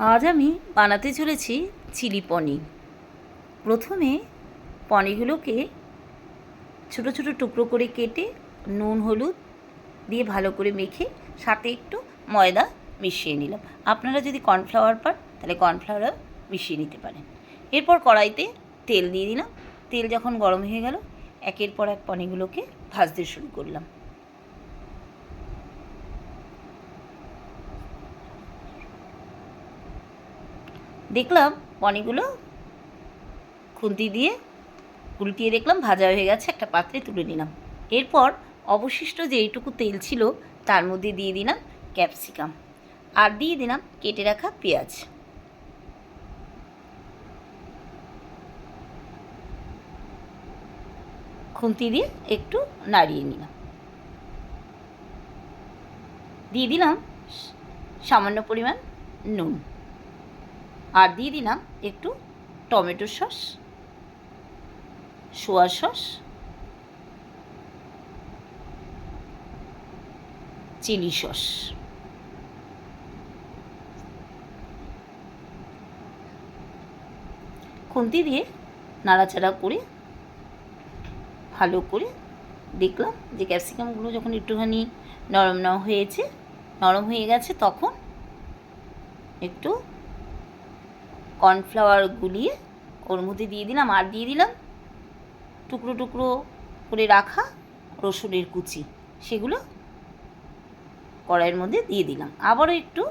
আজ আমি বানাতে চলেছি চিলি পনির। প্রথমে পনিরগুলোকে ছোটো ছোটো টুকরো করে কেটে নুন হলুদ দিয়ে ভালো করে মেখে সাথে একটু ময়দা মিশিয়ে নিলাম। আপনারা যদি কর্নফ্লাওয়ার পান তাহলে কর্নফ্লাওয়ারও মিশিয়ে নিতে পারেন। এরপর কড়াইতে তেল দিয়ে দিলাম। তেল যখন গরম হয়ে গেল, একের পর এক পনিরগুলোকে ভাজতে শুরু করলাম। দেখলাম পনিরগুলো খুন্তি দিয়ে উল্টিয়ে দেখলাম ভাজা হয়ে গেছে, একটা পাত্রে তুলে নিলাম। এরপর অবশিষ্ট যে এইটুকু তেল ছিল তার মধ্যে দিয়ে দিলাম ক্যাপসিকাম আর দিয়ে দিলাম কেটে রাখা পেঁয়াজ। খুন্তি দিয়ে একটু নাড়িয়ে নিলাম। দিয়ে দিলাম সামান্য পরিমাণ নুন আর দিয়ে দিলাম একটু tomato sauce, soya sauce, chilli sauce. খুন্তি দিয়ে নাড়াচাড়া করে ভালো করে দেখলাম যে ক্যাপসিকামগুলো যখন একটুখানি নরম হয়ে গেছে, তখন একটু কর্নফ্লাওয়ার গুলিয়ে ওর মধ্যে দিয়ে দিলাম আর দিয়ে দিলাম টুকরো টুকরো করে রাখা রসুনের কুচি। সেগুলো কড়াইয়ের মধ্যে দিয়ে দিলাম। আবারও একটু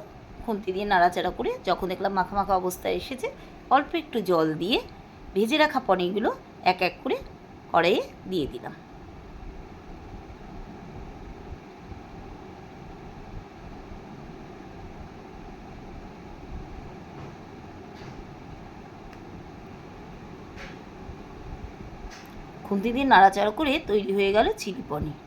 খুন্তি দিয়ে নাড়াচাড়া করে যখন দেখলাম মাখা মাখা অবস্থায় এসেছে, অল্প একটু জল দিয়ে ভেজে রাখা পনিরগুলো এক এক করে কড়াইয়ে দিয়ে দিলাম। খুন্তি দিয়ে নাড়াচাড়া করে তৈরি হয়ে গেল চিলি পনির।